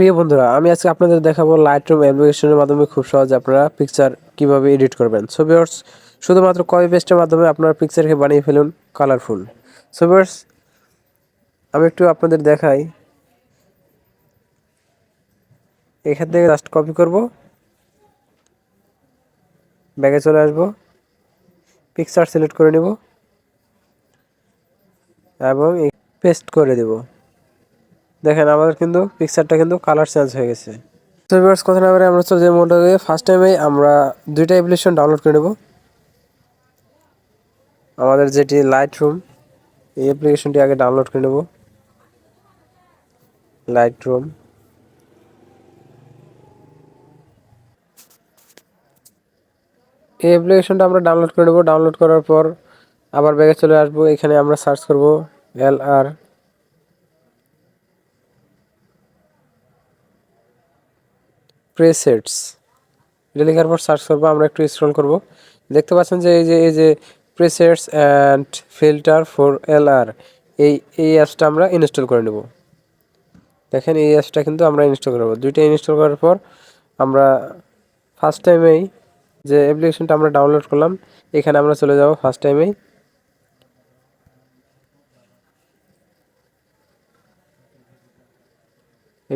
প্রিয় বন্ধুরা, আমি আজকে আপনাদের দেখাবো লাইটরুম অ্যাপ্লিকেশনের মাধ্যমে খুব সহজে আপনারা পিকচার কিভাবে এডিট করবেন। সো ভিউয়ার্স, শুধুমাত্র কপি পেস্টের মাধ্যমে আপনারা পিকচারকে বানিয়ে ফেলুন কালারফুল। সো ভিউয়ার্স, আমি একটু আপনাদের দেখাই। এখান থেকে জাস্ট কপি করব, ব্যাগে চলে আসব, পিকচার সিলেক্ট করে নেব এবং পেস্ট করে দেব। দেখেন আমাদের কিন্তু পিকচারটা কিন্তু কালার চেঞ্জ হয়ে গেছে। সো ভিউয়ার্স, কথা না বলে আমরা চলে যাই মোডে। ফার্স্ট টাইমে আমরা দুইটা অ্যাপ্লিকেশন ডাউনলোড করে নেব। আমাদের যেটি লাইটরুম, এই অ্যাপ্লিকেশনটি আগে ডাউনলোড করে নেব। লাইটরুম, এই অ্যাপ্লিকেশনটা আমরা ডাউনলোড করে নেব। ডাউনলোড করার পর আবার ব্যাগে চলে আসব। এখানে আমরা সার্চ করব LR প্রেসেটস। এটা লেখার পর সার্চ করব। আমরা একটু স্ক্রল করব, দেখতে পাচ্ছেন যে এই যে প্রেসেটস অ্যান্ড ফিল্টার ফর LR, এই অ্যাপসটা আমরা ইনস্টল করে নেব। দেখেন এই অ্যাপসটা কিন্তু আমরা ইনস্টল করব। দুইটা ইনস্টল করার পর আমরা ফার্স্ট টাইমেই যে অ্যাপ্লিকেশনটা আমরা ডাউনলোড করলাম, এখানে আমরা চলে যাব। ফার্স্ট টাইমেই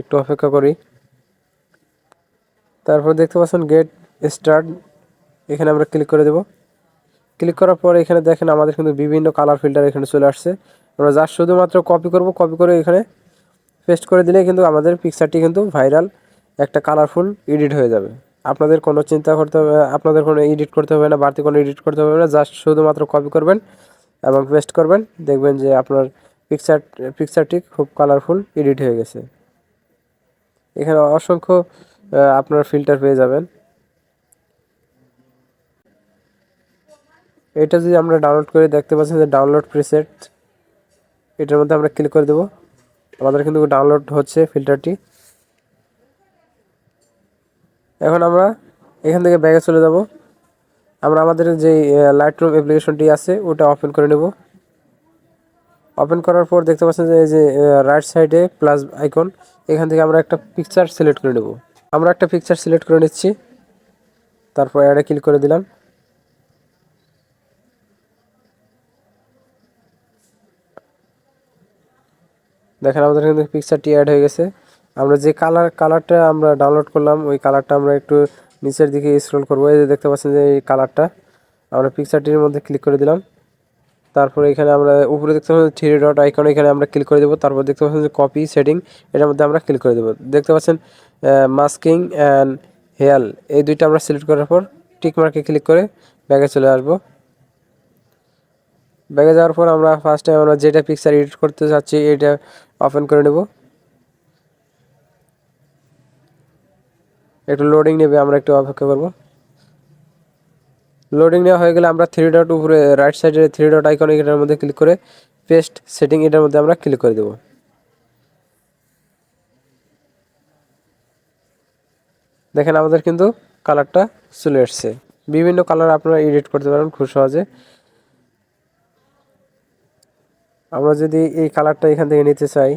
একটু অপেক্ষা করি। তারপর দেখতে পাচ্ছেন গেট স্টার্ট, এখানে আমরা ক্লিক করে দেব। ক্লিক করার পর এখানে দেখেন আমাদের কিন্তু বিভিন্ন কালার ফিল্টার এখানে চলে আসছে। আমরা জাস্ট শুধুমাত্র কপি করব, কপি করে এখানে পেস্ট করে দিলে কিন্তু আমাদের পিকচারটি কিন্তু ভাইরাল একটা কালারফুল এডিট হয়ে যাবে। আপনাদের কোনো চিন্তা করতে হবে, আপনাদের কোনো এডিট করতে হবে না, বাড়তি কোনো এডিট করতে হবে না। জাস্ট শুধুমাত্র কপি করবেন এবং পেস্ট করবেন, দেখবেন যে আপনার পিকচারটি খুব কালারফুল এডিট হয়ে গেছে। এখানে অসংখ্য আপনার ফিল্টার পেয়ে যাবেন। এটা যদি আমরা ডাউনলোড করে দেখতে পাচ্ছেন যে ডাউনলোড প্রিসেট, এটার মধ্যে আমরা ক্লিক করে দেব। আমাদের কিন্তু ডাউনলোড হচ্ছে ফিল্টারটি। এখন আমরা এখান থেকে ব্যাগে চলে যাব। আমরা আমাদের যে লাইটরুম অ্যাপ্লিকেশনটি আছে ওটা ওপেন করে নেব। ওপেন করার পর দেখতে পাচ্ছেন যে এই যে রাইট সাইডে প্লাস আইকন, এখান থেকে আমরা একটা পিকচার সিলেক্ট করে নেব। আমরা একটা পিকচার সিলেক্ট করে নিচ্ছি, তারপর অ্যাডে ক্লিক করে দিলাম। দেখেন আমাদের কিন্তু পিকচারটি অ্যাড হয়ে গেছে। আমরা যে কালারটা আমরা ডাউনলোড করলাম ওই কালারটা আমরা একটু নিচের দিকে স্ক্রল করবো। এই যে দেখতে পাচ্ছেন যে এই কালারটা, আমরা পিকচারটির মধ্যে ক্লিক করে দিলাম। তারপরে এখানে আমরা উপরে দেখতে পাচ্ছেন থ্রি ডট আইকন, এখানে আমরা ক্লিক করে দেবো। তারপর দেখতে পাচ্ছেন যে কপি সেটিং, এটার মধ্যে আমরা ক্লিক করে দেবো। দেখতে পাচ্ছেন মাস্কিং অ্যান্ড হেয়াল, এই দুইটা আমরা সিলেক্ট করার পর টিক মার্কে ক্লিক করে ব্যাগে চলে আসবো। ব্যাগে যাওয়ার পর আমরা ফার্স্টে আমরা যেটা পিকচার এডিট করতে চাচ্ছি এটা ওপেন করে নেব। একটু লোডিং নেবে, আমরা একটু অপেক্ষা করব। লোডিং নেওয়া হয়ে গেলে আমরা থ্রি ডট উপরে রাইট সাইডে থ্রি ডট আইকন, এটার মধ্যে ক্লিক করে পেস্ট সেটিং, এটার মধ্যে আমরা ক্লিক করে দেব। দেখেন আমাদের কিন্তু কালারটা চলে আসছে। বিভিন্ন কালার আপনারা এডিট করতে পারেন খুব সহজে। আমরা যদি এই কালারটা এখান থেকে নিতে চাই,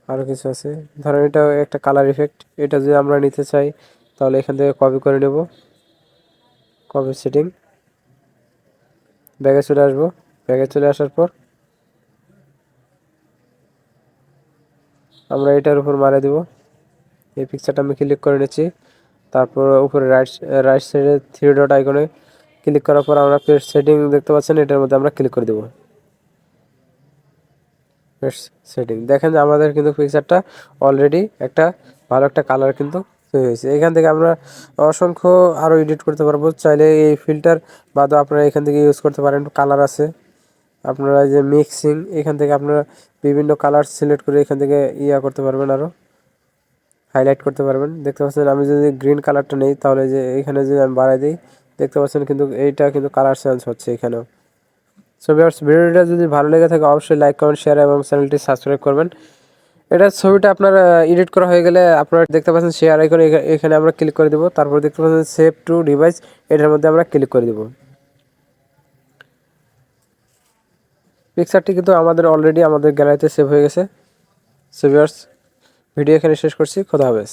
আরও কিছু আছে, ধরেন এটা একটা কালার ইফেক্ট, এটা যদি আমরা নিতে চাই তাহলে এখান থেকে কপি করে নেব। কপি সেটিং, ব্যাগে চলে আসবো। ব্যাগে চলে আসার পর আমরা এটার উপর মারে দেব। এই পিকচারটা আমি ক্লিক করে নিচ্ছি। তারপর উপরে রাইট সাইডে থ্রি ডট আইকনে ক্লিক করার পর আমরা পেস্ট সেটিং দেখতে পাচ্ছেন, এটার মধ্যে আমরা ক্লিক করে দেব। পেস্ট সেটিং, দেখেন যে আমাদের কিন্তু পিকচারটা অলরেডি একটা ভালো একটা কালার কিন্তু তৈরি হয়েছে। এখান থেকে আমরা অসংখ্য আরও এডিট করতে পারবো। চাইলে এই ফিল্টার বাদও আপনারা এখান থেকে ইউজ করতে পারেন। কালার আছে আপনারা, যে মিক্সিং, এখান থেকে আপনারা বিভিন্ন কালার সিলেক্ট করে এখান থেকে করতে পারবেন, আরও হাইলাইট করতে পারবেন। দেখতে পাচ্ছেন আমি যদি গ্রিন কালারটা নেই তাহলে যে এখানে যদি আমি বাড়াই দিই, দেখতে পাচ্ছেন কিন্তু এইটা কিন্তু কালার চেঞ্জ হচ্ছে এখানেও। সো ভিউয়ার্স, ভিডিওটা যদি ভালো লেগে থাকে অবশ্যই লাইক, কমেন্ট, শেয়ার এবং চ্যানেলটি সাবস্ক্রাইব করবেন। এটা ছবিটা আপনার এডিট করা হয়ে গেলে আপনারা দেখতে পাচ্ছেন শেয়ার আইকন, এখানে আমরা ক্লিক করে দেব। তারপর দেখতে পাচ্ছেন সেভ টু ডিভাইস, এটার মধ্যে আমরা ক্লিক করে দেব। পিকচারটি কিন্তু আমাদের অলরেডি আমাদের গ্যালারিতে সেভ হয়ে গেছে। সো ভিউয়ার্স, ভিডিও এখানে শেষ করছি। খোদা হাফেজ।